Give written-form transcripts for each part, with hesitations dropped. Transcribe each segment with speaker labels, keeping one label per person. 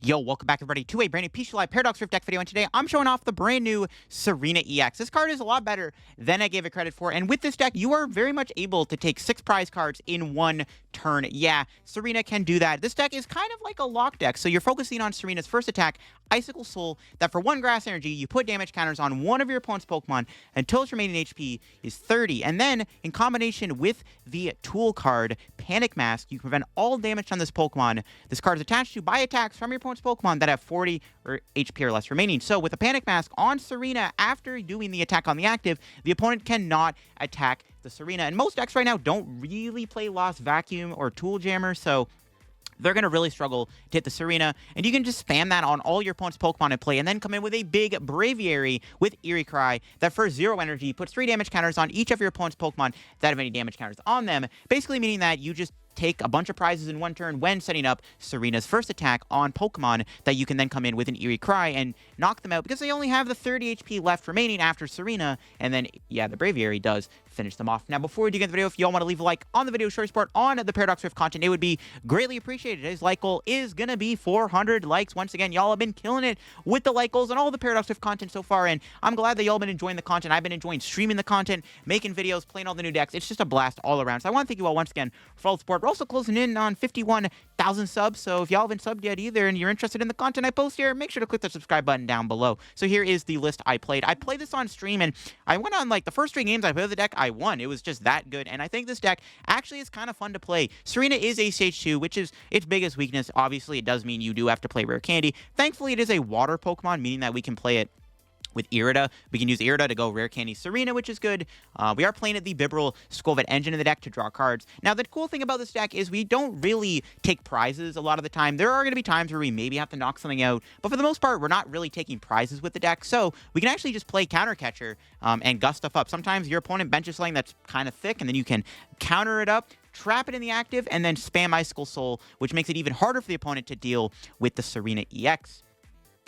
Speaker 1: Yo, welcome back everybody to a brand new PTCGL Paradox Rift deck video, and today I'm showing off the brand new Tsareena EX. This card is a lot better than I gave it credit for, and with this deck, you are very much able to take 6 prize cards in one turn. Yeah, Tsareena can do that. This deck is kind of like a lock deck, so you're focusing on Tsareena's first attack, Icicle Soul, that for 1 grass energy, you put damage counters on one of your opponent's Pokemon until its remaining HP is 30, and then, in combination with the tool card, Panic Mask, you can prevent all damage on this Pokemon. This card is attached to by attacks from your opponent's Pokemon that have 40 or HP or less remaining. So with a Panic Mask on Tsareena, after doing the attack on the active, the opponent cannot attack the Tsareena. And most decks right now don't really play Lost Vacuum or Tool Jammer, so they're going to really struggle to hit the Tsareena, and you can just spam that on all your opponent's Pokemon in play, and then come in with a big Braviary with Eerie Cry that for 0 energy puts 3 damage counters on each of your opponent's Pokemon that have any damage counters on them, basically meaning that you just take a bunch of prizes in one turn when setting up Tsareena's first attack on Pokemon that you can then come in with an Eerie Cry and knock them out because they only have the 30 HP left remaining after Tsareena, and then, yeah, the Braviary does finish them off. Now, before we do get the video, if y'all want to leave a like on the video, show your support on the Paradox Rift content, it would be greatly appreciated. His like goal is going to be 400 likes. Once again, y'all have been killing it with the like goals and all the Paradox Rift content so far, and I'm glad that y'all have been enjoying the content. I've been enjoying streaming the content, making videos, playing all the new decks. It's just a blast all around. So I want to thank you all once again for all the support. We're also closing in on 51,000 subs, so if y'all haven't subbed yet either and you're interested in the content I post here, make sure to click the subscribe button down below. So here is the list I played. I played this on stream, and I went on, like, the first 3 games I played with the deck, I won. It was just that good, and I think this deck actually is kind of fun to play. Tsareena is a stage 2, which is its biggest weakness. Obviously, it does mean you do have to play Rare Candy. Thankfully, it is a water Pokemon, meaning that we can play it with Irida. We can use Irida to go Rare Candy Tsareena, which is good. We are playing at the Bibarel Skwovet engine in the deck to draw cards. Now, the cool thing about this deck is we don't really take prizes a lot of the time. There are going to be times where we maybe have to knock something out, but for the most part, we're not really taking prizes with the deck, so we can actually just play Counter Catcher and gust stuff up. Sometimes your opponent benches something that's kind of thick, and then you can counter it up, trap it in the active, and then spam Icicle Soul, which makes it even harder for the opponent to deal with the Tsareena EX.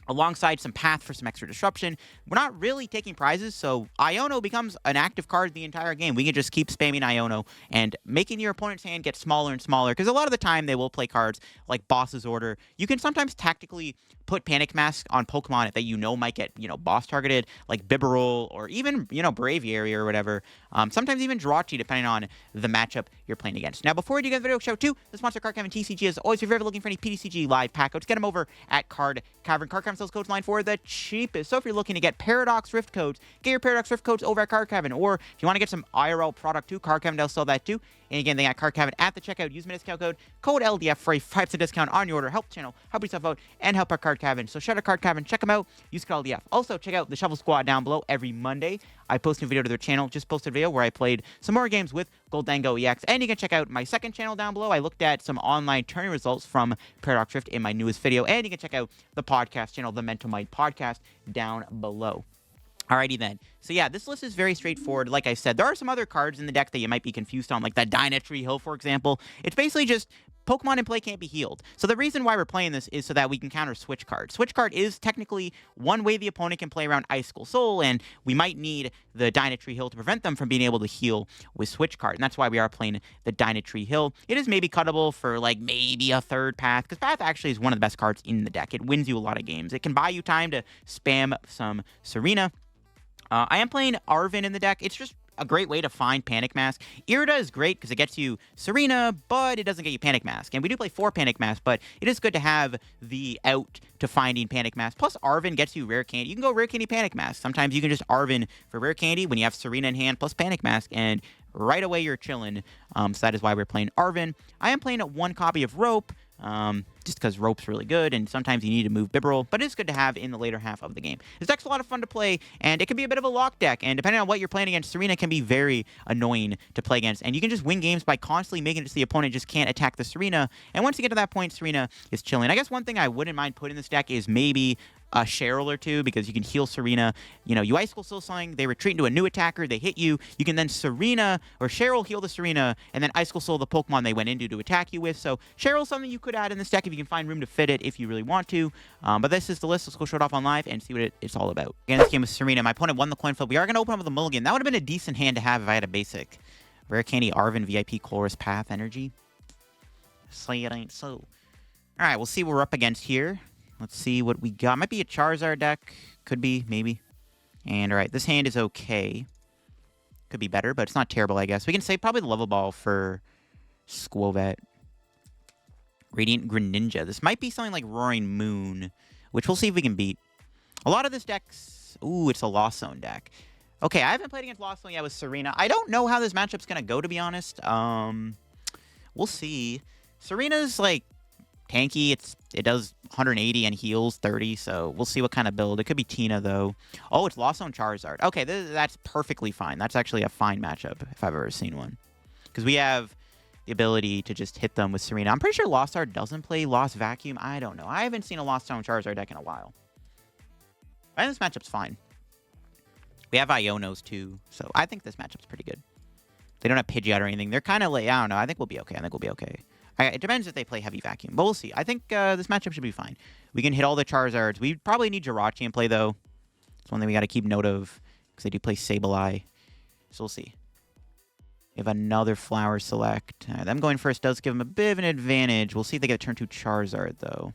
Speaker 1: Alongside some path for some extra disruption. We're not really taking prizes, so Iono becomes an active card the entire game. We can just keep spamming Iono and making your opponent's hand get smaller and smaller, because a lot of the time they will play cards like Boss's Order. You can sometimes tactically put Panic Mask on Pokemon that you know might get, boss targeted, like Bibarel or even, Braviary or whatever. Sometimes even Jirachi, depending on the matchup you're playing against. Now, before we do get the video, shout out to the sponsor, Card Cavern TCG. As always, if you're ever looking for any PTCG live pack codes, get them over at Card Cavern. Card Cavern sells codes line for the cheapest. So if you're looking to get Paradox Rift codes, get your Paradox Rift codes over at Card Cavern. Or if you want to get some IRL product too, Card Cavern does sell that too. And again, they got Card Cavern at the checkout. Use my discount code LDF for a 5% discount on your order. Help the channel, help yourself out, and help our Card Cavern. So shout out Card Cavern, check them out. Use code LDF. Also, check out the Shovel Squad down below every Monday. I post a new video to their channel. Just posted a video where I played some more games with Goldango EX. And you can check out my second channel down below. I looked at some online tourney results from Paradox Rift in my newest video. And you can check out the podcast channel, the Mental Might Podcast, down below. Alrighty then. So yeah, this list is very straightforward. Like I said, there are some other cards in the deck that you might be confused on, like that Dyna Tree Hill, for example. It's basically just Pokemon in play can't be healed. So the reason why we're playing this is so that we can counter Switch Card. Switch Card is technically one way the opponent can play around Icicle Soul, and we might need the Dyna Tree Hill to prevent them from being able to heal with Switch Card. And that's why we are playing the Dyna Tree Hill. It is maybe cuttable for like maybe a third Path, because Path actually is one of the best cards in the deck. It wins you a lot of games. It can buy you time to spam some Tsareena. I am playing Arven in the deck. It's just a great way to find Panic Mask. Irida is great because it gets you Tsareena, but it doesn't get you Panic Mask. And we do play 4 Panic Mask, but it is good to have the out to finding Panic Mask. Plus, Arven gets you Rare Candy. You can go Rare Candy Panic Mask. Sometimes you can just Arven for Rare Candy when you have Tsareena in hand plus Panic Mask, and right away you're chilling. So that is why we're playing Arven. I am playing 1 copy of Rope, just because Rope's really good, and sometimes you need to move Bibarel, but it's good to have in the later half of the game. This deck's a lot of fun to play, and it can be a bit of a lock deck, and depending on what you're playing against, Tsareena can be very annoying to play against, and you can just win games by constantly making it so the opponent just can't attack the Tsareena, and once you get to that point, Tsareena is chilling. I guess one thing I wouldn't mind putting in this deck is maybe a Cheryl or two, because you can heal Tsareena. You Icicle Soul something, they retreat into a new attacker, they hit you. You can then Tsareena or Cheryl heal the Tsareena, and then Icicle Soul the Pokemon they went into to attack you with. So Cheryl's something you could add in this deck if you can find room to fit it if you really want to. But this is the list. Let's go show it off on live and see what it's all about. Again, this game is Tsareena. My opponent won the coin flip. We are going to open up with a mulligan. That would have been a decent hand to have if I had a basic. Rare Candy Arven VIP Colress Path Energy. Say it ain't so. Alright, we'll see what we're up against here. Let's see what we got. Might be a Charizard deck. Could be, maybe. And all right, this hand is okay. Could be better, but it's not terrible, I guess. We can save probably the Level Ball for Skwovet. Radiant Greninja. This might be something like Roaring Moon, which we'll see if we can beat. A lot of this deck's... Ooh, it's a Lost Zone deck. Okay, I haven't played against Lost Zone yet with Tsareena. I don't know how this matchup's going to go, to be honest. We'll see. Tsarena's, like, tanky. It does 180 and heals 30, so we'll see what kind of build. It could be Tina, though. Oh, it's Lost Zone Charizard. Okay, that's perfectly fine. That's actually a fine matchup, if I've ever seen one. Because we have the ability to just hit them with Tsareena. I'm pretty sure Lost Art doesn't play Lost Vacuum. I don't know. I haven't seen a Lost Zone Charizard deck in a while. I think this matchup's fine. We have Ionos, too, so I think this matchup's pretty good. They don't have Pidgeot or anything. They're kind of like, I don't know. I think we'll be okay. It depends if they play Heavy Vacuum, but we'll see. I think this matchup should be fine. We can hit all the Charizards. We probably need Jirachi in play, though. It's one thing we got to keep note of, because they do play Sableye. So we'll see. We have another Flower Select. Them going first does give them a bit of an advantage. We'll see if they get turn 2 Charizard, though.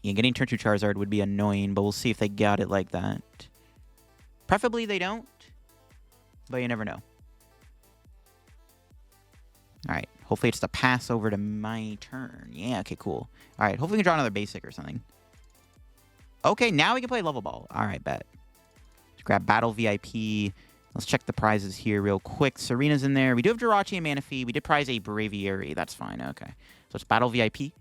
Speaker 1: Yeah, getting turn 2 Charizard would be annoying, but we'll see if they got it like that. Preferably they don't, but you never know. All right. Hopefully it's the pass over to my turn. Yeah, okay, cool. All right, hopefully we can draw another basic or something. Okay, now we can play Level Ball. All right, bet. Let's grab Battle VIP. Let's check the prizes here real quick. Tsareena's in there. We do have Jirachi and Manaphy. We did prize a Braviary. That's fine. Okay. So it's Battle VIP.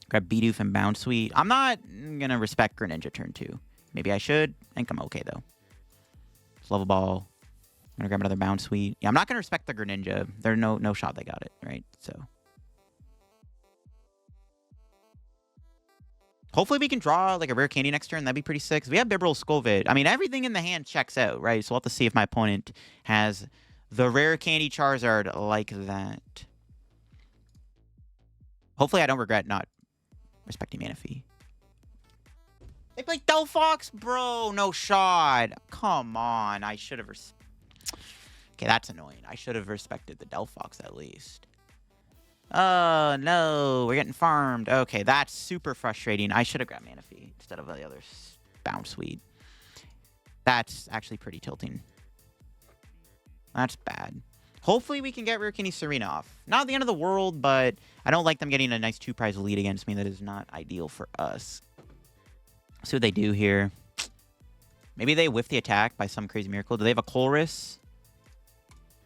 Speaker 1: Grab Bidoof and Bounsweet. I'm not going to respect Greninja turn 2. Maybe I should. I think I'm okay, though. It's Level Ball. I'm going to grab another Bounsweet. Yeah, I'm not going to respect the Greninja. There's no shot they got it, right? So hopefully we can draw like a Rare Candy next turn. That'd be pretty sick. We have Bibarel Skwovet. I mean, everything in the hand checks out, right? So we'll have to see if my opponent has the Rare Candy Charizard like that. Hopefully I don't regret not respecting Manaphy. They play Delphox? Bro, no shot. Come on. I should have... Okay, that's annoying. I should have respected the Delphox at least. Oh, no. We're getting farmed. Okay, that's super frustrating. I should have grabbed Manaphy instead of the other Bounsweet. That's actually pretty tilting. That's bad. Hopefully we can get Rare Candy Tsareena off. Not the end of the world, but I don't like them getting a nice 2-prize lead against me. That is not ideal for us. See what they do here. Maybe they whiff the attack by some crazy miracle. Do they have a Colress?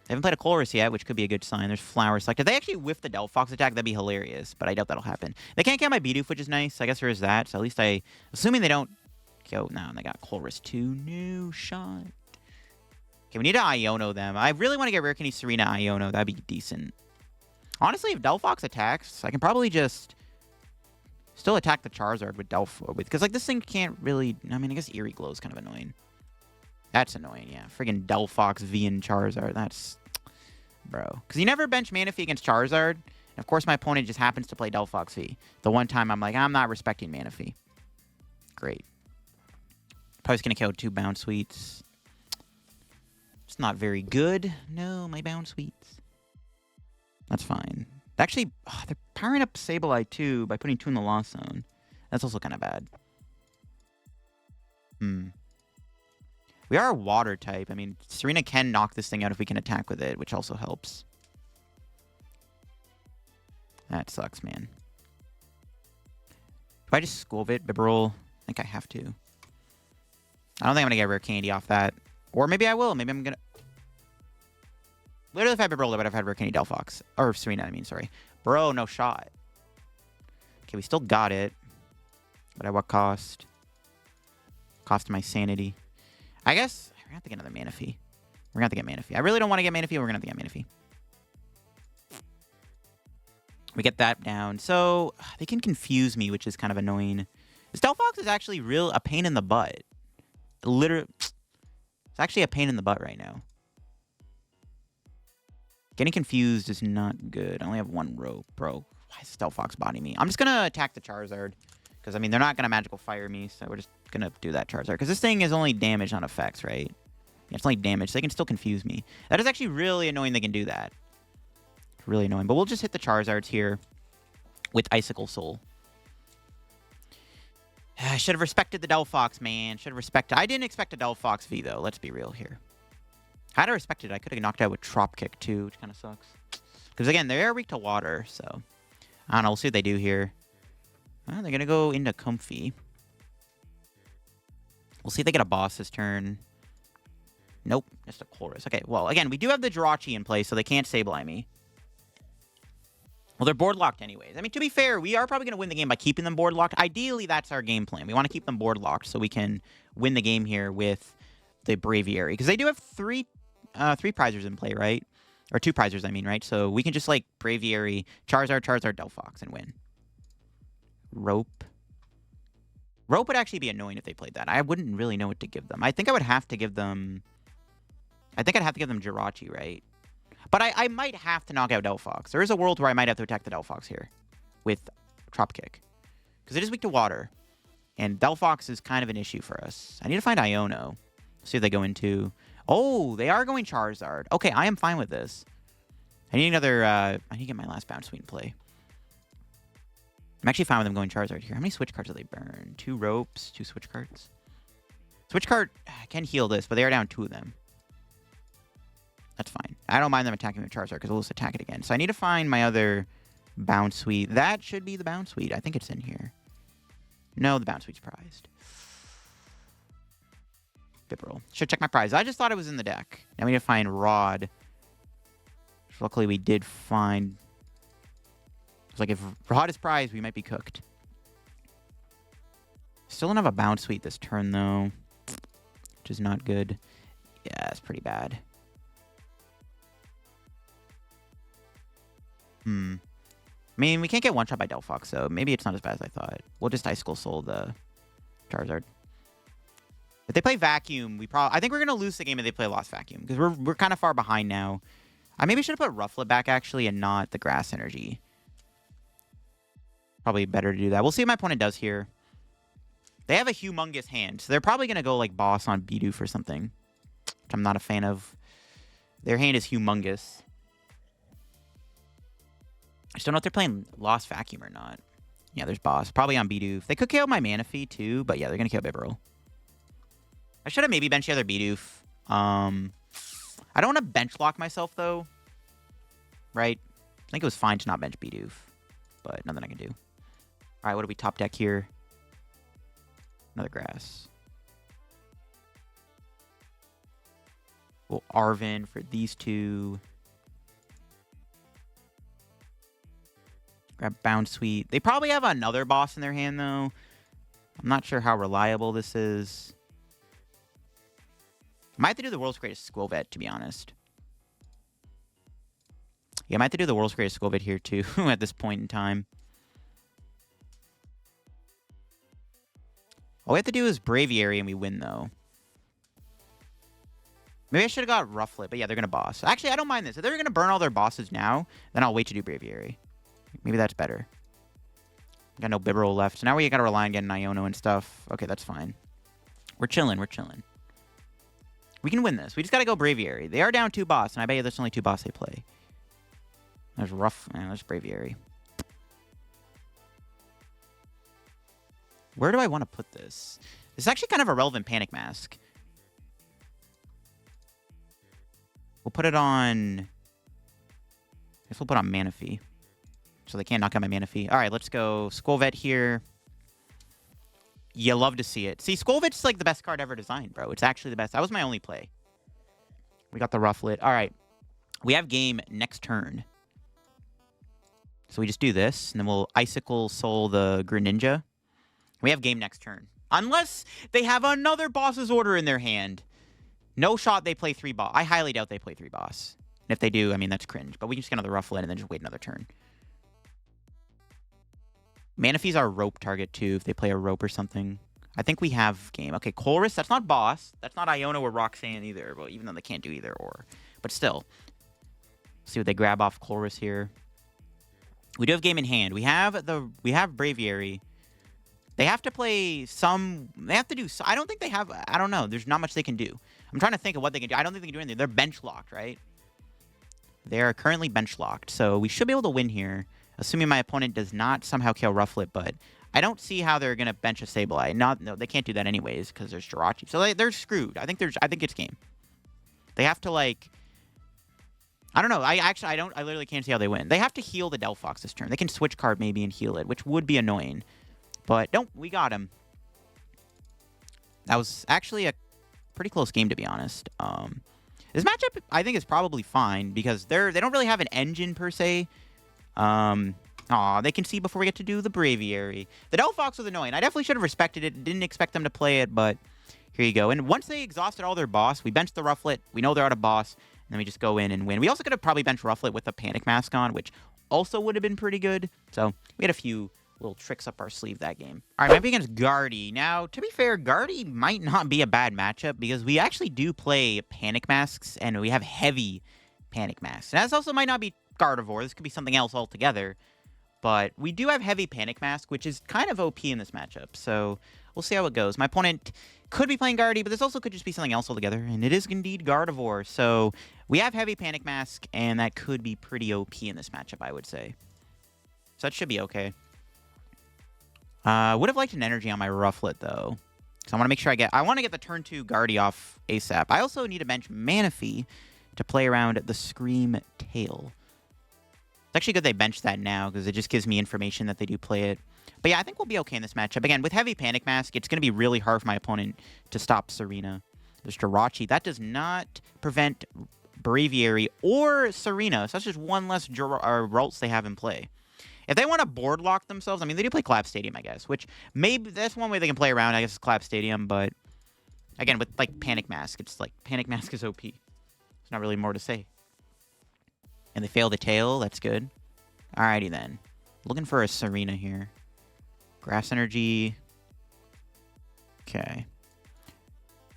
Speaker 1: They haven't played a Colress yet, which could be a good sign. There's Flower Select. If they actually whiff the Delphox attack, that'd be hilarious, but I doubt that'll happen. They can't get my Bidoof, which is nice. I guess there is that, so at least assuming they don't... Yo, no, they got Colress 2. No shot. Okay, we need to Iono them. I really want to get Rare Candy Tsareena Iono. That'd be decent. Honestly, if Delphox attacks, I can probably just still attack the Charizard with Delphox. Because, like, this thing can't really... I mean, I guess Eerie Glow is kind of annoying. That's annoying, yeah. Friggin' Delphox V and Charizard. That's... Bro. Because you never bench Manaphy against Charizard. And, of course, my opponent just happens to play Delphox V. The one time I'm like, I'm not respecting Manaphy. Great. Probably just going to kill 2 Bounsweets. It's not very good. No, my Bounsweets. That's fine. Actually, they're powering up Sableye too by putting 2 in the Lost Zone. That's also kind of bad. We are a water type. I mean, Tsareena can knock this thing out if we can attack with it, which also helps. That sucks, man. Do I just Skwovet Bibarel? I think I have to. I don't think I'm going to get Rare Candy off that. Or maybe I will. Maybe I'm going to... Literally, if I had Bibarel, I would have had Rare Candy Delphox. Or Tsareena, I mean, sorry. Bro, no shot. Okay, we still got it. But at what cost? Cost my sanity. I guess we're going to have to get another Manaphy. We're going to have to get Manaphy. I really don't want to get Manaphy, but we're going to have to get Manaphy. We get that down. So, they can confuse me, which is kind of annoying. This Delphox is actually a pain in the butt. Literally, it's actually a pain in the butt right now. Getting confused is not good. I only have 1 rope, bro. Why is Delphox bodying me? I'm just going to attack the Charizard. Because, I mean, they're not going to Magical Fire me, so we're just going to do that Charizard. Because this thing is only damage, not effects, right? Yeah, it's only damage, so they can still confuse me. That is actually really annoying they can do that. It's really annoying. But we'll just hit the Charizards here. with Icicle Soul. I should have respected the Delphox, man. Should have respected. I didn't expect a Delphox V, though. Let's be real here. Had I respected it, I could have knocked out with Trop Kick, too, which kind of sucks. Because, again, they are weak to water, so... I don't know. We'll see what they do here. Well, they're going to go into Comfy. We'll see if they get a boss this turn. Nope. Just a Colress. Okay, well, again, we do have the Jirachi in place, so they can't Sableye me. Well, they're board locked anyways. I mean, to be fair, we are probably going to win the game by keeping them board locked. Ideally, that's our game plan. We want to keep them board locked so we can win the game here with the Braviary. Because they do have three prizers in play, right? Or 2 prizers, I mean, right? So we can just, like, Braviary, Charizard, Delphox, and win. Rope. Rope would actually be annoying if they played that. I wouldn't really know what to give them. I think I would have to give them... I think I'd have to give them Jirachi, right? But I might have to knock out Delphox. There is a world where I might have to attack the Delphox here with Trop Kick. Because it is weak to water. And Delphox is kind of an issue for us. I need to find Iono. See if they go into... Oh, they are going Charizard. Okay, I am fine with this. I need another... I need to get my last Bounsweet in play. I'm actually fine with them going Charizard here. How many switch cards do they burn? 2 ropes, 2 switch cards. Switch card can heal this, but they are down 2 of them. That's fine. I don't mind them attacking with Charizard because we'll just attack it again. So I need to find my other Bounsweet. That should be the Bounsweet. I think it's in here. No, the Bounsweet's prized. Bibarel. Should check my prize. I just thought it was in the deck. Now we need to find Rod. Luckily, we did find... It's like if Rod is prized, we might be cooked. Still don't have a Bounsweet this turn, though. Which is not good. Yeah, it's pretty bad. I mean, we can't get one-shot by Delphox, so maybe it's not as bad as I thought. We'll just Icicle Soul the Charizard. If they play Vacuum, I think we're going to lose the game if they play Lost Vacuum, because we're kind of far behind now. I maybe should have put Rufflet back, actually, and not the Grass Energy. Probably better to do that. We'll see what my opponent does here. They have a humongous hand, so they're probably going to go, like, Boss on Bidoof or something, which I'm not a fan of. Their hand is humongous. I just don't know if they're playing Lost Vacuum or not. Yeah, there's Boss. Probably on Bidoof. They could KO my Manaphy, too, but yeah, they're going to KO Bibarel. I should have maybe benched the other Bidoof. I don't want to bench lock myself, though. Right? I think it was fine to not bench Bidoof, but nothing I can do. All right, what do we top deck here? Another Grass. Well, Arven for these 2. Grab Bounsweet. They probably have another boss in their hand, though. I'm not sure how reliable this is. I might have to do the world's greatest Skwovet, to be honest. Yeah, I might have to do the world's greatest Skwovet here, too, at this point in time. All we have to do is Braviary, and we win, though. Maybe I should have got Rufflet, but yeah, they're going to boss. Actually, I don't mind this. If they're going to burn all their bosses now, then I'll wait to do Braviary. Maybe that's better. Got no Bibarel left. So now we got to rely on getting Iono and stuff. Okay, that's fine. We're chilling. We're chilling. We can win this. We just got to go Braviary. They are down 2 boss, and I bet you there's only 2 boss they play. There's there's Braviary. Where do I want to put this? This is actually kind of a relevant Panic Mask. We'll put it on... I guess we'll put on Manaphy. So they can't knock out my Manaphy. All right, let's go Skwovet here. You love to see it. See, Skwovet's like the best card ever designed, bro. It's actually the best. That was my only play. We got the Rufflet. All right. We have game next turn. So we just do this, and then we'll Icicle Soul the Greninja. We have game next turn. Unless they have another boss's order in their hand. No shot they play 3 boss. I highly doubt they play 3 boss. And if they do, I mean, that's cringe. But we can just get another Rufflet and then just wait another turn. Manaphy's our rope target, too, if they play a rope or something. I think we have game. Okay, Colress, that's not boss. That's not Iono or Roxanne either, well, even though they can't do either or. But still. See what they grab off Colress here. We do have game in hand. We have Braviary. They have to play some... They have to do... I don't think they have... I don't know. There's not much they can do. I'm trying to think of what they can do. I don't think they can do anything. They're bench locked, right? They are currently bench locked. So we should be able to win here. Assuming my opponent does not somehow kill Rufflet, but I don't see how they're going to bench a Sableye. No, they can't do that anyways because there's Jirachi. So they're screwed. I think it's game. They have to, like... I don't know. I literally can't see how they win. They have to heal the Delphox this turn. They can switch card maybe and heal it, which would be annoying. But we got him. That was actually a pretty close game, to be honest. This matchup, I think, is probably fine because they don't really have an engine per se. They can see before we get to do the Braviary. The Delphox was annoying. I definitely should have respected it. Didn't expect them to play it, but here you go. And once they exhausted all their boss, we benched the Rufflet. We know they're out of boss, and then we just go in and win. We also could have probably benched Rufflet with a Panic Mask on, which also would have been pretty good. So we had a few little tricks up our sleeve that game. All right, maybe against Gardy. Now, to be fair, Gardy might not be a bad matchup because we actually do play Panic Masks, and we have heavy Panic Masks. And that also might not be Gardevoir. This could be something else altogether. But we do have heavy Panic Mask, which is kind of OP in this matchup. So we'll see how it goes. My opponent could be playing Gardy, but this also could just be something else altogether. And it is indeed Gardevoir. So we have heavy Panic Mask, and that could be pretty OP in this matchup, I would say. So that should be okay. Would have liked an energy on my Rufflet, though. So I want to make sure I want to get the turn 2 Gardy off ASAP. I also need to bench Manaphy to play around the Scream Tail. It's actually good they bench that now because it just gives me information that they do play it. But yeah, I think we'll be okay in this matchup. Again, with heavy Panic Mask, it's going to be really hard for my opponent to stop Tsareena. There's Jirachi. That does not prevent Braviary or Tsareena. So that's just one less Ralts they have in play. If they want to board lock themselves, I mean, they do play Collapse Stadium, I guess, which maybe that's one way they can play around, I guess, is Collapse Stadium. But again, with like Panic Mask, it's like Panic Mask is OP. There's not really more to say. And they fail the tail. That's good. Alrighty then. Looking for a Tsareena here. Grass Energy. Okay.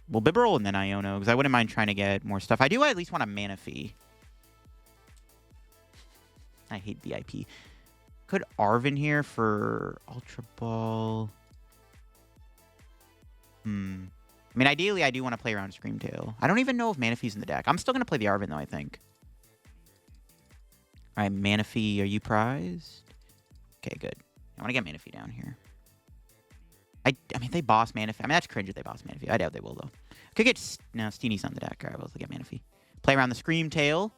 Speaker 1: Well, Bibarel and then Iono, because I wouldn't mind trying to get more stuff. I do at least want a Manaphy. I hate VIP. Could Arven here for Ultra Ball. I mean, ideally, I do want to play around Screamtail. I don't even know if Manaphy's in the deck. I'm still going to play the Arven, though, I think. All right, Manaphy, are you prized? Okay, good. I want to get Manaphy down here. I mean, if they boss Manaphy. I mean, that's cringe if they boss Manaphy. I doubt they will, though. Could get... No, Steenee's on the deck. All right, we'll get Manaphy. Play around the Screamtail.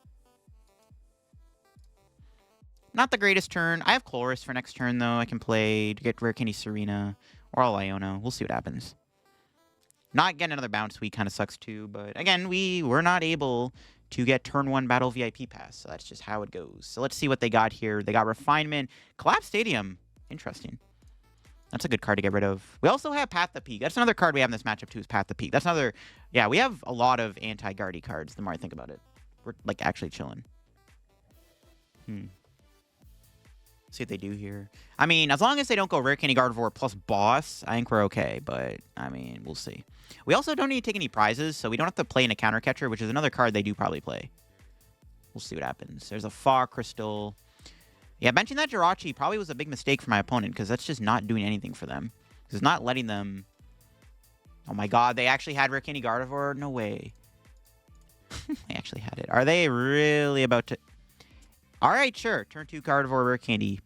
Speaker 1: Not the greatest turn. I have Colress for next turn, though. I can play to get Rare Candy Tsareena or all Iono. We'll see what happens. Not getting another Bounsweet kind of sucks, too. But, again, we were not able to get turn 1 Battle VIP Pass. So that's just how it goes. So let's see what they got here. They got Refinement. Collapse Stadium. Interesting. That's a good card to get rid of. We also have Path the Peak. That's another card we have in this matchup, too, is Path the Peak. That's another... Yeah, we have a lot of anti-Gardy cards, the more I think about it. We're, like, actually chilling. See what they do here. I mean, as long as they don't go Rare Candy Gardevoir plus Boss, I think we're okay. But, I mean, we'll see. We also don't need to take any prizes, so we don't have to play in a Counter Catcher, which is another card they do probably play. We'll see what happens. There's a Fog Crystal. Yeah, benching that Jirachi probably was a big mistake for my opponent, because that's just not doing anything for them. It's not letting them... Oh my god, they actually had Rare Candy Gardevoir? No way. They actually had it. Are they really about to... Alright, sure. Turn 2 Gardevoir, Rare Candy.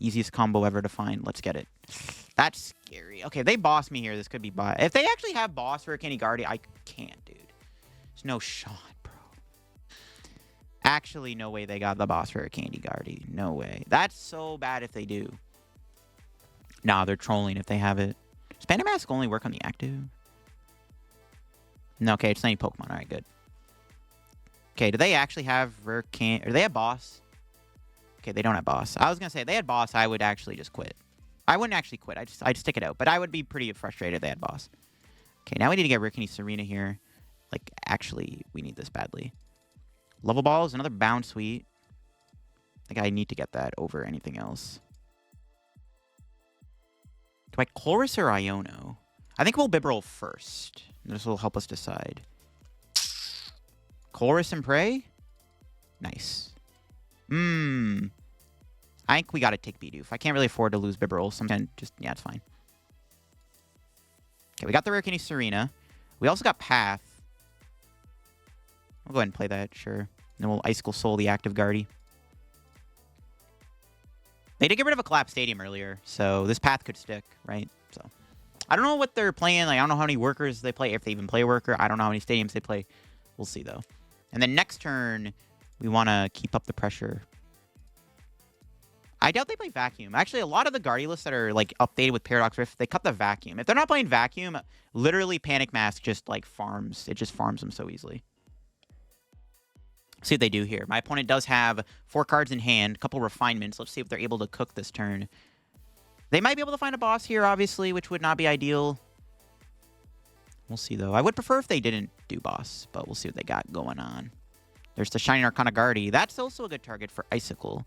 Speaker 1: Easiest combo ever to find. Let's get it. That's scary. Okay, if they boss me here, this could be boss. If they actually have boss Rare Candy Gardy, I can't, dude. There's no shot, bro. Actually, no way they got the boss Rare Candy Gardy. No way. That's so bad if they do. Nah, they're trolling if they have it. Does Panic Mask only work on the active? No, okay, it's not any Pokemon. Alright, good. Okay, do they actually have Rare Candy? Or do they have boss? Okay, they don't have boss. I was going to say, if they had boss, I would actually just quit. I wouldn't actually quit. I'd stick it out. But I would be pretty frustrated if they had boss. Okay, now we need to get Rare Candy Tsareena here. Like, actually, we need this badly. Level Ball is another Bounsweet. I think I need to get that over anything else. Do I Colress or Iono? I think we'll Bibarel first. This will help us decide. Colress and Prey? Nice. I think we gotta take Bidoof. I can't really afford to lose Bibarel. Sometimes just... Yeah, it's fine. Okay, we got the Rare Candy Tsareena. We also got Path. We'll go ahead and play that, sure. And then we'll Icicle Soul the active Gardy. They did get rid of a collapsed stadium earlier, so this path could stick, right? So I don't know what they're playing. Like, I don't know how many workers they play, if they even play worker. I don't know how many stadiums they play. We'll see, though. And then next turn, we want to keep up the pressure. I doubt they play Vacuum. Actually, a lot of the Guardy lists that are, like, updated with Paradox Rift, they cut the Vacuum. If they're not playing Vacuum, literally Panic Mask just, like, farms. It just farms them so easily. See what they do here. My opponent does have 4 cards in hand, a couple refinements. Let's see if they're able to cook this turn. They might be able to find a boss here, obviously, which would not be ideal. We'll see, though. I would prefer if they didn't do boss, but we'll see what they got going on. There's the Shining Arcana Guardy. That's also a good target for Icicle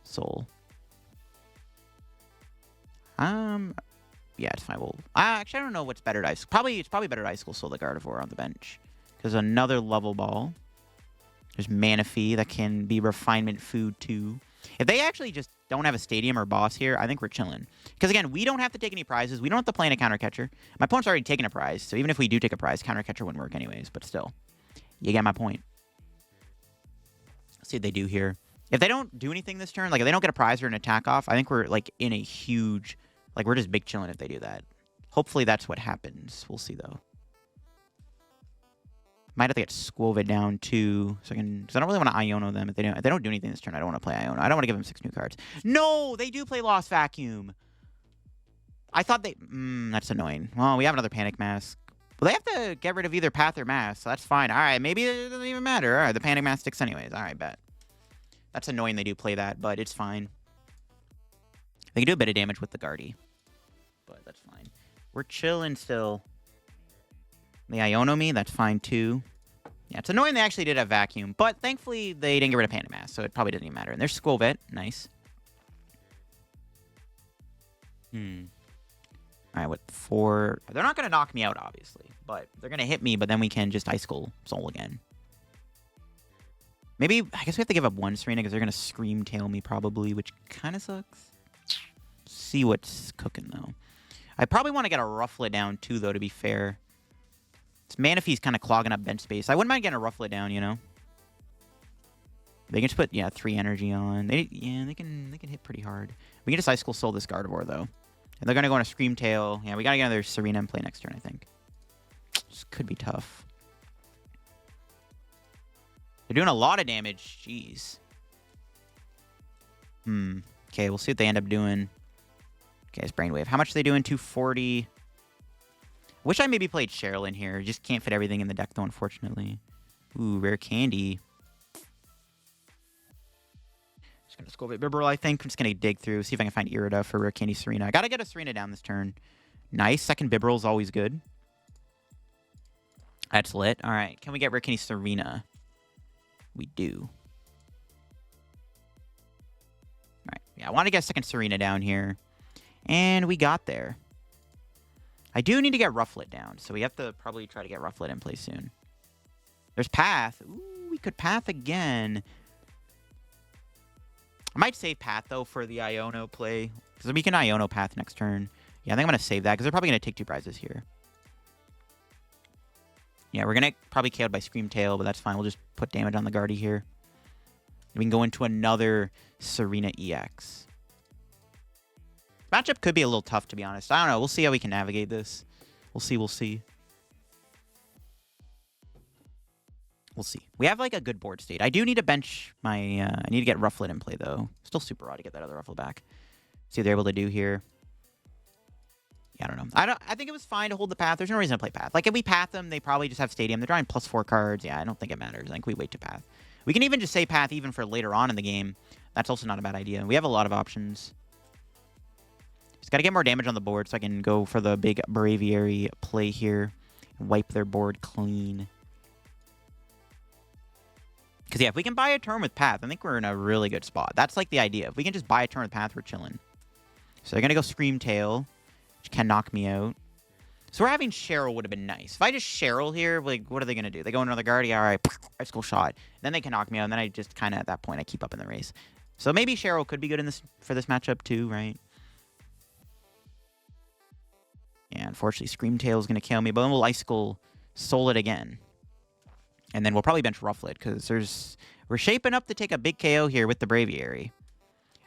Speaker 1: Soul. Yeah, it's fine. Well, actually, I don't know what's better to Icicle. It's probably better to Icicle Soul the Gardevoir on the bench. There's another Level Ball. There's Manaphy that can be refinement food, too. If they actually just don't have a stadium or boss here, I think we're chilling. Because, again, we don't have to take any prizes. We don't have to play in a counter catcher. My opponent's already taken a prize, so even if we do take a prize, counter catcher wouldn't work anyways. But still, you get my point. Let's see what they do here. If they don't do anything this turn, like if they don't get a prize or an attack off, I think we're like in a huge, like we're just big chilling if they do that. Hopefully that's what happens. We'll see though. Might have to get Skwovet down too, so I can, because I don't really want to Iono them. If they don't do anything this turn, I don't want to play Iono. I don't want to give them 6 new cards. No, they do play Lost Vacuum. I thought they, that's annoying. Well, we have another Panic Mask. Well, they have to get rid of either Path or Mask, so that's fine. All right, maybe it doesn't even matter. All right, the Panic Mask sticks anyways. All right, bet. That's annoying they do play that, but it's fine. They can do a bit of damage with the Guardy, but that's fine. We're chilling still. They Iono me, that's fine too. Yeah, it's annoying they actually did have Vacuum, but thankfully they didn't get rid of Panic Mask, so it probably doesn't even matter. And there's Skwovet, nice. Alright, what, 4... They're not going to knock me out, obviously, but they're going to hit me, but then we can just Icicle Soul again. Maybe, I guess we have to give up 1 Tsareena because they're going to Scream Tail me probably, which kind of sucks. See what's cooking, though. I probably want to get a Rufflet down, too, though, to be fair. This Manaphy's kind of clogging up bench space. I wouldn't mind getting a Rufflet down, you know? They can just put, yeah, 3 energy on. They can hit pretty hard. We can just Icicle Soul this Gardevoir, though. And they're going to go on a Scream Tail. Yeah, we got to get another Tsareena in play next turn, I think. This could be tough. They're doing a lot of damage. Jeez. Okay, we'll see what they end up doing. Okay, it's Brainwave. How much are they doing? 240. Wish I maybe played Cheryl in here. Just can't fit everything in the deck, though, unfortunately. Ooh, Rare Candy. Just going to Skwovet Bibarel, I think. I'm just going to dig through, see if I can find Irida for Rare Candy Tsareena. I got to get a Tsareena down this turn. Nice. Second Bibarel is always good. That's lit. All right. Can we get Rare Candy Tsareena? We do. All right. Yeah, I want to get a second Tsareena down here. And we got there. I do need to get Rufflet down, so we have to probably try to get Rufflet in play soon. There's Path. Ooh, we could Path again. I might save Path, though, for the Iono play. Because we can Iono Path next turn. Yeah, I think I'm going to save that, because they're probably going to take 2 prizes here. Yeah, we're going to probably KO'd by Scream Tail, but that's fine. We'll just put damage on the Guardy here. We can go into another Tsareena EX. Matchup could be a little tough, to be honest. I don't know. We'll see how we can navigate this. We'll see. We'll see. We'll see. We have, like, a good board state. I do need to bench my... I need to get Rufflet in play, though. Still super raw to get that other Rufflet back. See what they're able to do here. Yeah, I don't know. I think it was fine to hold the Path. There's no reason to play Path. Like, if we Path them, they probably just have Stadium. They're drawing +4 cards. Yeah, I don't think it matters. I think we wait to Path. We can even just say Path even for later on in the game. That's also not a bad idea. We have a lot of options. Just got to get more damage on the board so I can go for the big Braviary play here. And wipe their board clean. Because, yeah, if we can buy a turn with Path, I think we're in a really good spot. That's, like, the idea. If we can just buy a turn with Path, we're chilling. So they're going to go Scream Tail, which can knock me out. So we're having Cheryl would have been nice. If I just Cheryl here, like, what are they going to do? They go another Guardy, all right, Icicle Shot. Then they can knock me out, and then I just kind of, at that point, I keep up in the race. So maybe Cheryl could be good in this for this matchup, too, right? Yeah, unfortunately, Scream Tail is going to kill me, but then we'll Icicle Soul it again. And then we'll probably bench Rufflet, because we're shaping up to take a big KO here with the Braviary.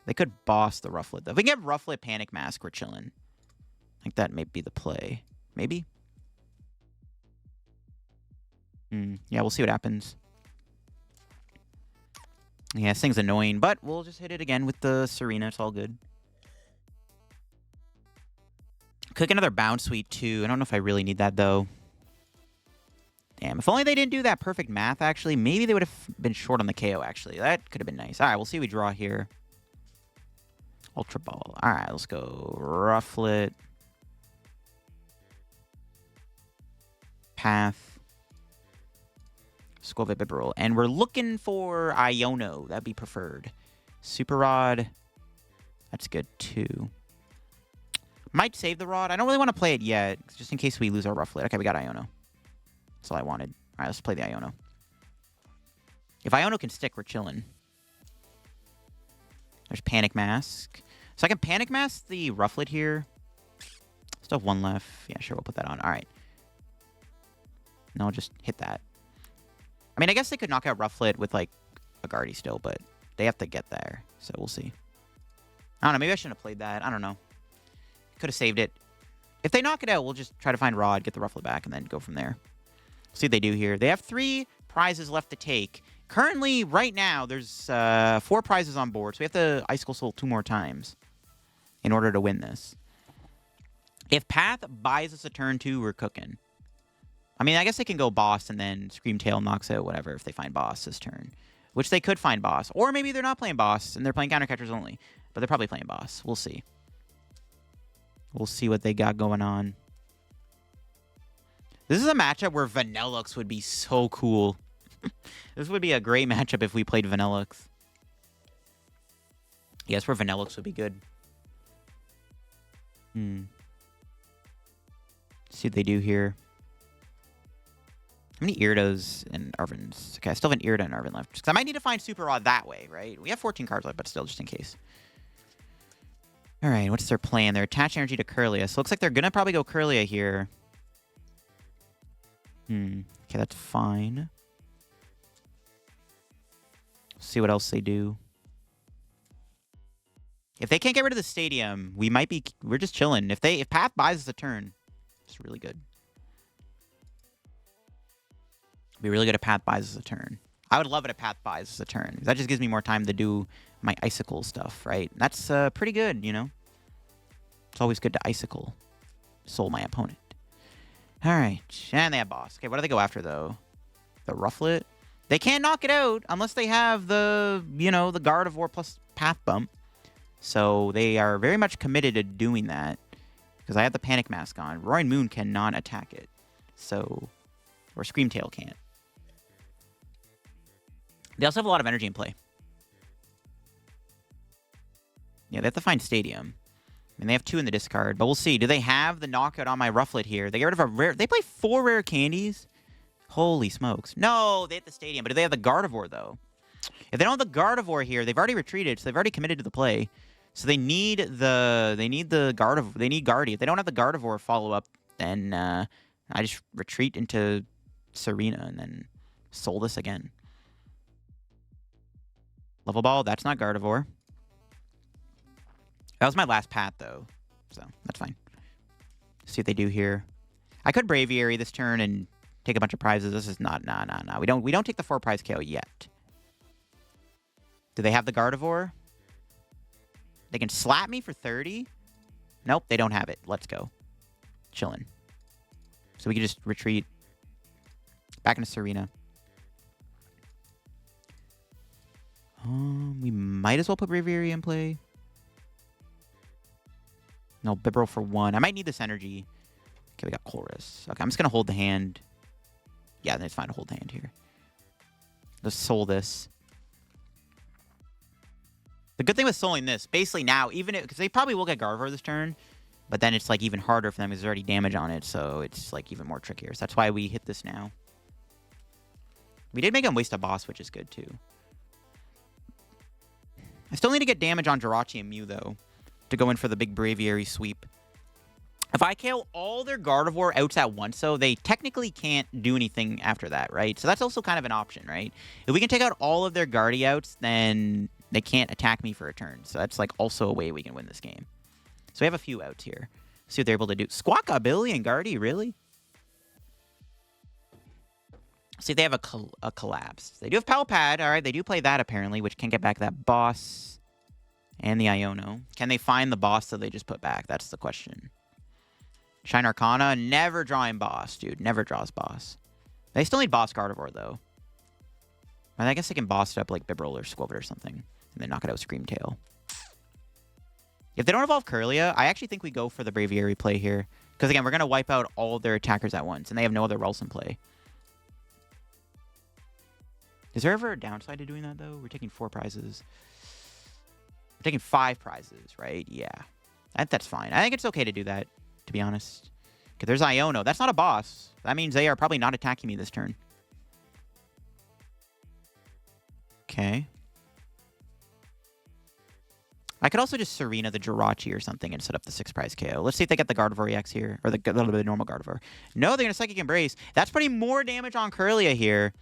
Speaker 1: They could boss the Rufflet, though. If we can get Rufflet Panic Mask, we're chilling. I think that may be the play. Maybe? Yeah, we'll see what happens. Yeah, this thing's annoying, but we'll just hit it again with the Tsareena. It's all good. Click another Bounsweet, too. I don't know if I really need that, though. Damn, if only they didn't do that perfect math, actually. Maybe they would have been short on the KO, actually. That could have been nice. All right, we'll see what we draw here. Ultra Ball. All right, let's go. Rufflet. Path. Skwovet Bibarel. And we're looking for Iono. That'd be preferred. Super Rod. That's good, too. Might save the Rod. I don't really want to play it yet, just in case we lose our Rufflet. Okay, we got Iono. That's all I wanted. All right, let's play the Iono. If Iono can stick, we're chilling. There's Panic Mask. So I can Panic Mask the Rufflet here. Still have one left. Yeah, sure, we'll put that on. All right. No, just hit that. I mean, I guess they could knock out Rufflet with, like, a Guardy still, but they have to get there. So we'll see. I don't know. Maybe I shouldn't have played that. I don't know. Could have saved it. If they knock it out, we'll just try to find Rod, get the Rufflet back, and then go from there. See what they do here. They have 3 prizes left to take. Currently, right now, there's 4 prizes on board, so we have to Icicle Soul 2 more times in order to win this. If Path buys us a turn 2, we're cooking. I mean, I guess they can go Boss and then Screamtail knocks out whatever if they find Boss this turn. Which they could find Boss. Or maybe they're not playing Boss and they're playing Counter Catchers only. But they're probably playing Boss. We'll see. We'll see what they got going on. This is a matchup where Vanillux would be so cool. This would be a great matchup if we played Vanillux. Yes, where Vanillux would be good. See what they do here. How many Iridas and Arvens? Okay, I still have an Irida and Arven left. Because I might need to find Super Rod that way, right? We have 14 cards left, but still, just in case. All right, what's their plan? They're attaching energy to Kirlia. So it looks like they're going to probably go Kirlia here. Okay, that's fine. See what else they do. If they can't get rid of the stadium, we're just chilling. If Path buys us a turn, it's really good. Be really good if Path buys us a turn. I would love it if Path buys us a turn. That just gives me more time to do my Icicle stuff, right? That's pretty good, you know? It's always good to Icicle Soul my opponent. All right. And they have Boss. Okay, what do they go after, though? The Rufflet? They can't knock it out unless they have the, you know, the Gardevoir plus Path Bump. So they are very much committed to doing that. Because I have the Panic Mask on. Roaring Moon cannot attack it. So... Or Screamtail can't. They also have a lot of energy in play. Yeah, they have to find Stadium. I mean, they have 2 in the discard, but we'll see. Do they have the knockout on my Rufflet here? They get rid of a rare... They play 4 rare candies? Holy smokes. No, they have the Stadium, but do they have the Gardevoir, though? If they don't have the Gardevoir here, they've already retreated, so they've already committed to the play. So they need the... They need the Gardevoir. They need Guardy. If they don't have the Gardevoir follow-up, then I just retreat into Tsareena and then soul this again. Level Ball, that's not Gardevoir. That was my last Path, though. So, that's fine. See what they do here. I could Braviary this turn and take a bunch of prizes. This is not... Nah. We don't take the 4 prize KO yet. Do they have the Gardevoir? They can slap me for 30? Nope, they don't have it. Let's go. Chillin'. So we can just retreat. Back into Tsareena. We might as well put Braviary in play. No, Bibarel for 1. I might need this energy. Okay, we got Colress. Okay, I'm just going to hold the hand. Yeah, then it's fine to hold the hand here. Let's soul this. The good thing with souling this, basically now, even if... Because they probably will get Gardevoir this turn. But then it's, like, even harder for them because there's already damage on it. So it's, like, even more trickier. So that's why we hit this now. We did make him waste a Boss, which is good, too. I still need to get damage on Jirachi and Mew, though, to go in for the big Braviary sweep. If I KO all their Gardevoir outs at once, though, they technically can't do anything after that, right? So that's also kind of an option, right? If we can take out all of their Guardy outs, then they can't attack me for a turn. So that's like also a way we can win this game. So we have a few outs here. See what they're able to do. Squawkabilly and Guardy, really? See, they have a collapse. They do have Pal Pad. All right, they do play that apparently, which can get back that boss and the Iono. Can they find the boss that they just put back? That's the question. Shine Arcana, never drawing boss, dude. Never draws boss. They still need boss Gardevoir, though. I guess they can boss it up like Bibarel or Skwovet or something, and then knock it out with Screamtail. If they don't evolve Kirlia, I actually think we go for the Braviary play here. Because, again, we're going to wipe out all of their attackers at once, and they have no other Rels in play. Is there ever a downside to doing that, though? We're taking 4 prizes. We're taking 5 prizes, right? Yeah. That's fine. I think it's okay to do that, to be honest. Okay, there's Iono. That's not a boss. That means they are probably not attacking me this turn. Okay. I could also just Tsareena the Jirachi or something and set up the 6 prize KO. Let's see if they get the Gardevoir EX here. Or the little bit of normal Gardevoir. No, they're going to Psychic Embrace. That's putting more damage on Kirlia here.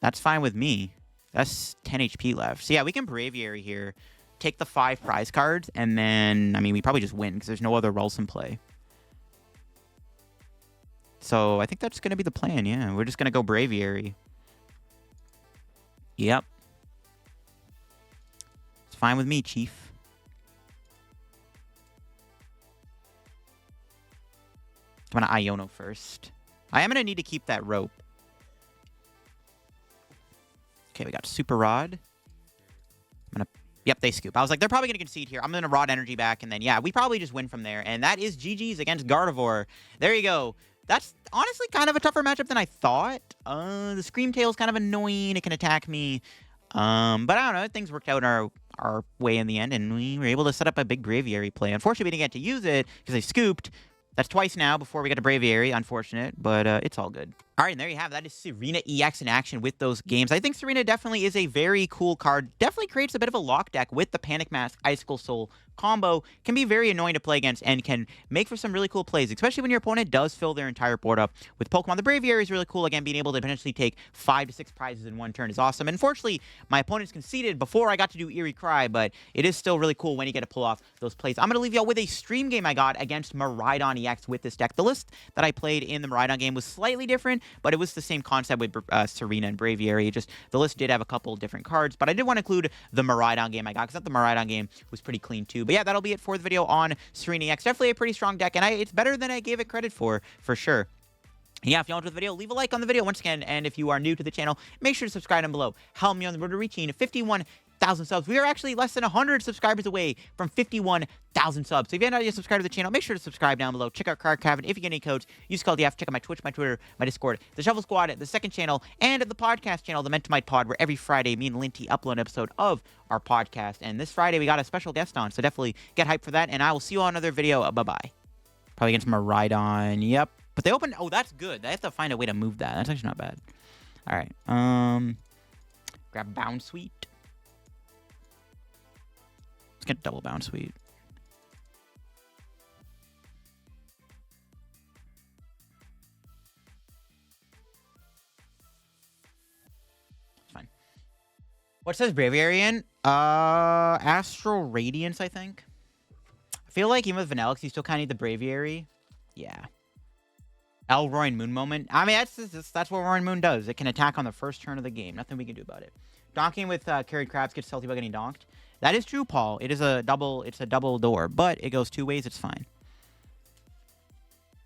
Speaker 1: That's fine with me. That's 10 HP left. So yeah, we can Braviary here. Take the 5 prize cards. And then, I mean, we probably just win because there's no other Rels in play. So I think that's going to be the plan, yeah. We're just going to go Braviary. Yep. It's fine with me, Chief. I'm going to Iono first. I am going to need to keep that rope. Okay, we got Super Rod. I'm going to... Yep, they scoop. I was like, they're probably going to concede here. I'm going to Rod Energy back, and then, yeah, we probably just win from there. And that is GG's against Gardevoir. There you go. That's honestly kind of a tougher matchup than I thought. The Screamtail's kind of annoying. It can attack me. But I don't know. Things worked out our way in the end, and we were able to set up a big Braviary play. Unfortunately, we didn't get to use it because they scooped. That's twice now before we got a Braviary. Unfortunate, but it's all good. All right, and there you have it. That is Tsareena EX in action with those games. I think Tsareena definitely is a very cool card. Definitely creates a bit of a lock deck with the Panic Mask Icicle Soul combo. Can be very annoying to play against and can make for some really cool plays, especially when your opponent does fill their entire board up with Pokemon. The Braviary is really cool. Again, being able to potentially take 5 to 6 prizes in one turn is awesome. And unfortunately, my opponents conceded before I got to do Eerie Cry, but it is still really cool when you get to pull off those plays. I'm going to leave y'all with a stream game I got against Miraidon EX with this deck. The list that I played in the Miraidon game was slightly different, but it was the same concept with Tsareena and Braviary. Just the list did have a couple different cards, but I did want to include the Miraidon game I got because the Miraidon game was pretty clean too. But yeah, that'll be it for the video on Tsareena EX. Definitely a pretty strong deck, and it's better than I gave it credit for sure. Yeah, if you enjoyed the video, leave a like on the video once again, and if you are new to the channel, make sure to subscribe down below. Help me on the road to reaching 51,000 subs. We are actually less than 100 subscribers away from 51,000 subs. So if you haven't yet subscribed to the channel, make sure to subscribe down below. Check out Card Cavern. If you get any codes, use code DF. Check out my Twitch, my Twitter, my Discord, the Shuffle Squad, the second channel, and the podcast channel, the Meant to Might Pod, where every Friday me and Linty upload an episode of our podcast. And this Friday we got a special guest on, so definitely get hyped for that. And I will see you on another video. Bye-bye. Probably against Miraidon. Yep. But they opened... Oh, that's good. They have to find a way to move that. That's actually not bad. All right. Grab Bounsweet. Let's get double Bounsweet. It's fine. What says Braviary in? Astral Radiance, I think. I feel like even with Vanillix, you still kind of need the Braviary. Yeah. Roaring Moon moment. I mean, that's what Roaring Moon does. It can attack on the first turn of the game. Nothing we can do about it. Donking with Carried Crabs gets Stealthy by getting donked. That is true, Paul. It is a double. It's a double door, but it goes 2 ways. It's fine.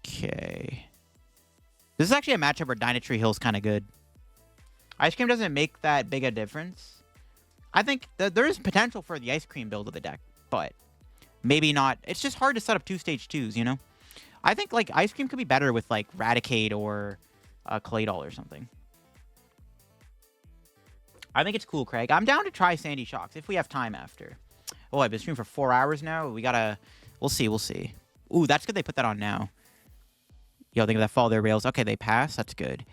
Speaker 1: Okay. This is actually a matchup where Dynatree Hill's kind of good. Ice Cream doesn't make that big a difference. I think there is potential for the Ice Cream build of the deck, but maybe not. It's just hard to set up 2 stage 2s, you know? I think, like, Ice Cream could be better with, like, Raticate or Claydol or something. I think it's cool, Craig. I'm down to try Sandy Shocks if we have time after. Oh, I've been streaming for 4 hours now. We gotta... We'll see, we'll see. Ooh, that's good they put that on now. Yo, think of that follow their rails. Okay, they pass. That's good.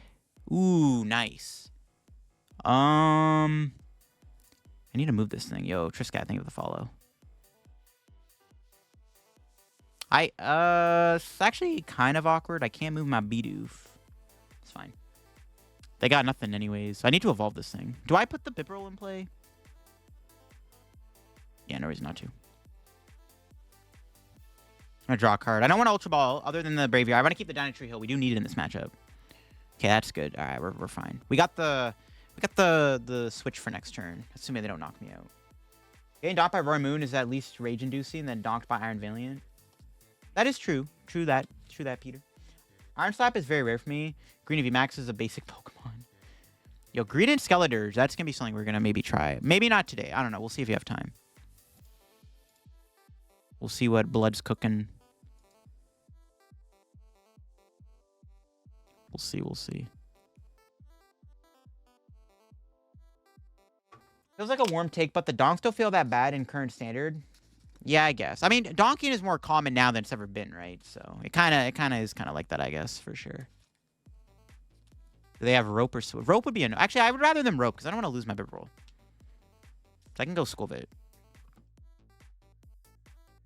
Speaker 1: Ooh, nice. I need to move this thing. Yo, Triscat, think of the follow. It's actually kind of awkward. I can't move my Bidoof. It's fine. They got nothing anyways. I need to evolve this thing. Do I put the Bibarel in play? Yeah, no reason not to. I'm gonna draw a card. I don't want Ultra Ball other than the Braviary. I want to keep the Dyna Tree Hill. We do need it in this matchup. Okay, that's good. All right, we're fine. We got the switch for next turn, assuming they don't knock me out. Getting docked by Roy Moon is at least rage-inducing, and then docked by Iron Valiant. That is true. True that, Peter. Iron Slap is very rare for me. Green VMAX is a basic Pokemon. Yo, Greed and Skeletors, that's going to be something we're going to maybe try. Maybe not today. I don't know. We'll see if you have time. We'll see what Blood's cooking. We'll see. Feels like a warm take, but the donks don't feel that bad in current standard. Yeah, I guess. I mean, donking is more common now than it's ever been, right? So it kind of is like that, I guess, for sure. Do they have rope or switch? Rope would be actually, I would rather them rope because I don't want to lose my Bibarel. So I can go Skwovet.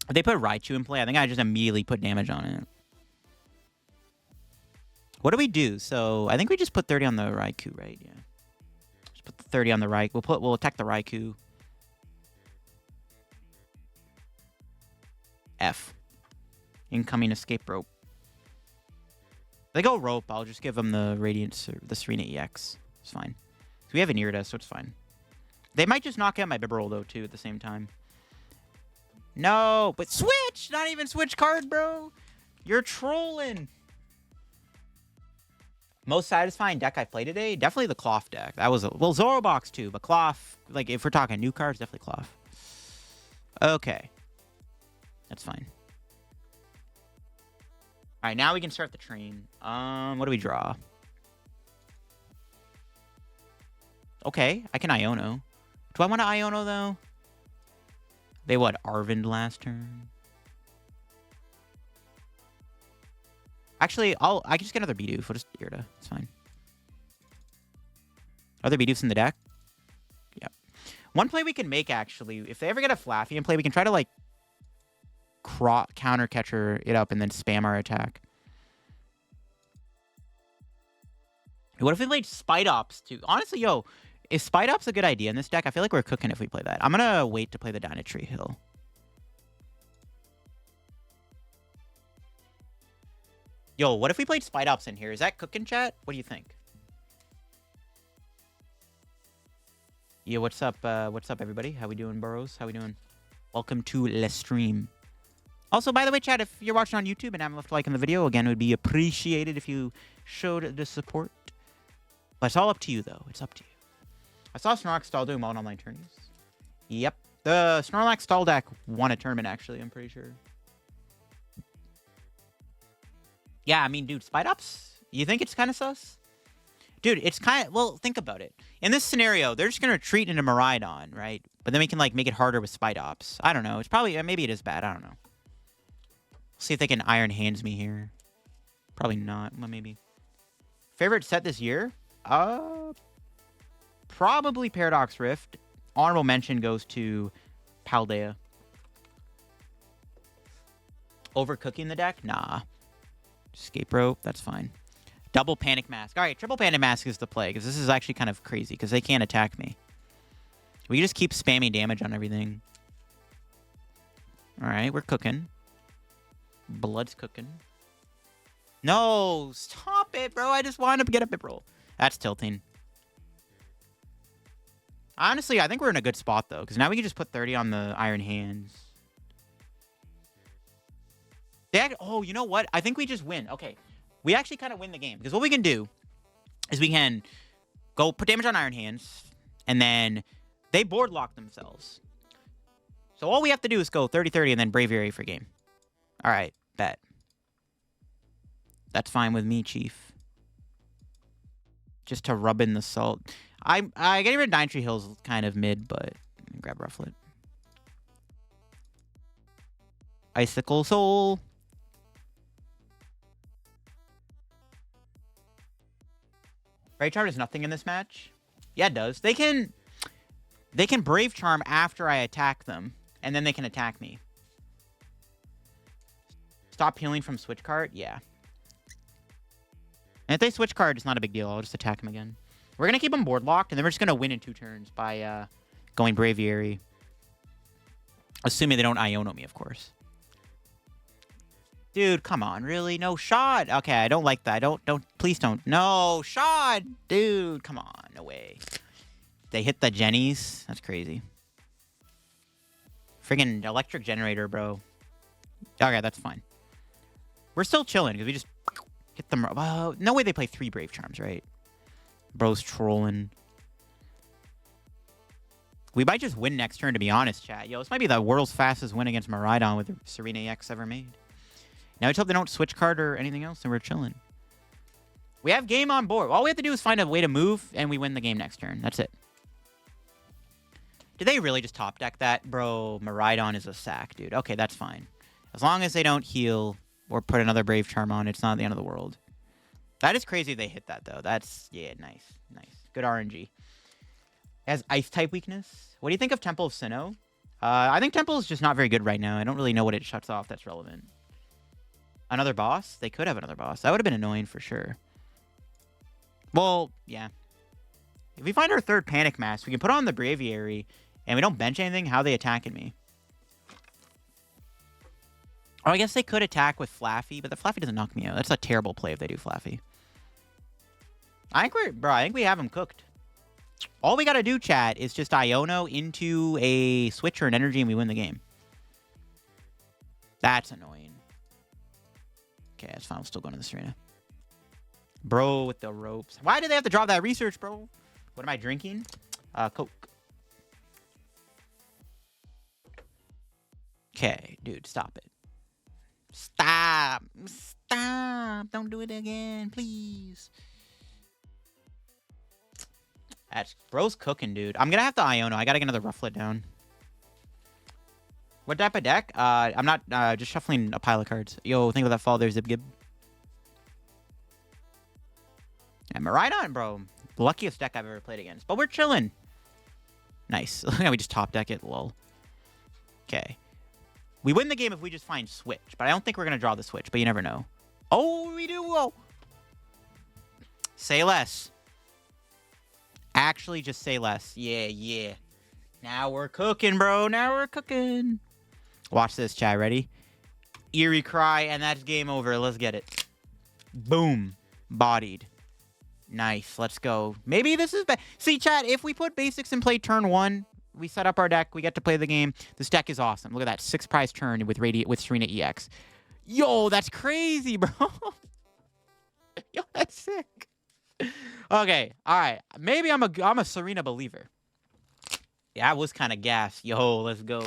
Speaker 1: If they put Raichu in play, I think I just immediately put damage on it. What do we do? So I think we just put 30 on the Raikou, right? Yeah. Just put the 30 on the Raikou. We'll attack the Raikou. F. Incoming Escape Rope. If they go Rope, I'll just give them the Radiance or the Tsareena EX. It's fine. So we have an Irida, so it's fine. They might just knock out my Bibarel, though, too, at the same time. No, but switch! Not even switch card, bro. You're trolling. Most satisfying deck I played today? Definitely the Cloth deck. That was well, Zorobox too, but Cloth, like if we're talking new cards, definitely Cloth. Okay. That's fine. Alright, now we can start the train. What do we draw? Okay, I can Iono. Do I want to Iono though? They what, Arven last turn? Actually, I can just get another Bidoof. We'll just Irida. It's fine. Are there Bidoofs in the deck? Yep. One play we can make, actually, if they ever get a Flaffy in play, we can try to, like, counter catcher it up and then spam our attack. What if we played Spite Ops, too? Honestly, yo, is Spite Ops a good idea in this deck? I feel like we're cooking if we play that. I'm going to wait to play the Dyna Tree Hill. Yo, what if we played Spite Ops in here? Is that cooking, chat? What do you think? Yeah, what's up? What's up, everybody? How we doing, Burrows? How we doing? Welcome to the stream. Also, by the way, chat, if you're watching on YouTube and haven't left a like on the video, again, it would be appreciated if you showed the support. But it's all up to you, though. It's up to you. I saw Snorlax Stall doing well in online tourneys. Yep. The Snorlax Stall deck won a tournament, actually, I'm pretty sure. Yeah, I mean, dude, Spite Ops, you think it's kind of sus? Dude, it's kind of, well, think about it. In this scenario, they're just going to retreat into Miraidon, right? But then we can, like, make it harder with Spite Ops. I don't know. It's probably, maybe it is bad. I don't know. See if they can Iron Hands me here. Probably not. Well, maybe. Favorite set this year? Probably Paradox Rift. Honorable mention goes to Paldea. Overcooking the deck? Nah. Escape Rope, that's fine. Double Panic Mask. All right, triple Panic Mask is the play, because this is actually kind of crazy, because they can't attack me. We just keep spamming damage on everything. All right, we're cooking. Blood's cooking. No, stop it, bro. I just wanted to get a Bibarel. That's tilting. Honestly, I think we're in a good spot, though, because now we can just put 30 on the Iron Hands. Oh, you know what? I think we just win. Okay. We actually kind of win the game. Because what we can do is we can go put damage on Iron Hands. And then they board lock themselves. So all we have to do is go 30-30 and then Braviary for game. All right. Bet. That's fine with me, Chief. Just to rub in the salt. I getting rid of Dyna Tree Hill's kind of mid, but grab Rufflet. Icicle Soul. Brave Charm does nothing in this match. Yeah, it does. They can Brave Charm after I attack them, and then they can attack me. Stop healing from switch card? Yeah. And if they switch card, it's not a big deal. I'll just attack them again. We're going to keep them board locked, and then we're just going to win in 2 turns by going Braviary. Assuming they don't Iono me, of course. Dude, come on, really? No shot. Okay, I don't like that. Please don't. No shot, dude. Come on, no way. They hit the Jennies. That's crazy. Friggin' electric generator, bro. Okay, that's fine. We're still chilling because we just hit them. No way they play 3 Brave Charms, right? Bro's trolling. We might just win next turn, to be honest, chat. Yo, this might be the world's fastest win against Miraidon with Tsareena EX ever made. Now, I hope they don't switch card or anything else, and we're chilling. We have game on board. All we have to do is find a way to move, and we win the game next turn. That's it. Did they really just top deck that? Bro, Miraidon is a sack, dude. Okay, that's fine. As long as they don't heal or put another Brave Charm on, it's not the end of the world. That is crazy they hit that, though. That's, yeah, nice. Nice. Good RNG. It has Ice-type weakness. What do you think of Temple of Sinnoh? I think Temple is just not very good right now. I don't really know what it shuts off that's relevant. Another boss? They could have another boss. That would have been annoying for sure. Well, yeah. If we find our third Panic Mask, we can put on the Braviary, and we don't bench anything. How are they attacking me? Oh, I guess they could attack with Flaffy, but the Flaffy doesn't knock me out. That's a terrible play if they do Flaffy. I think we have them cooked. All we gotta do, chat, is just Iono into a switch or an energy, and we win the game. That's annoying. Okay, that's fine. I'm still going to this arena. Bro with the ropes. Why did they have to drop that research, bro? What am I drinking? Coke. Okay, dude, stop it. Stop. Stop. Don't do it again, please. Bro's cooking, dude. I'm going to have to Iono. I got to get another Rufflet down. What type of deck? I'm not just shuffling a pile of cards. Yo, think about that fall there, Zibgib. Yeah, Miraidon, bro. The luckiest deck I've ever played against. But we're chilling. Nice. We just top deck it. Lol. Okay. We win the game if we just find switch. But I don't think we're going to draw the switch. But you never know. Oh, we do. Oh. Say less. Actually, just say less. Yeah, yeah. Now we're cooking, bro. Now we're cooking. Watch this, chat. Ready? Eerie cry, and that's game over. Let's get it. Boom. Bodied. Nice. Let's go. Maybe this is bad. See, chat, if we put basics and play turn 1, we set up our deck, we get to play the game. This deck is awesome. Look at that. 6 prize turn with Tsareena EX. Yo, that's crazy, bro. Yo, that's sick. Okay. All right. Maybe I'm a Tsareena believer. Yeah, I was kind of gassed. Yo, let's go.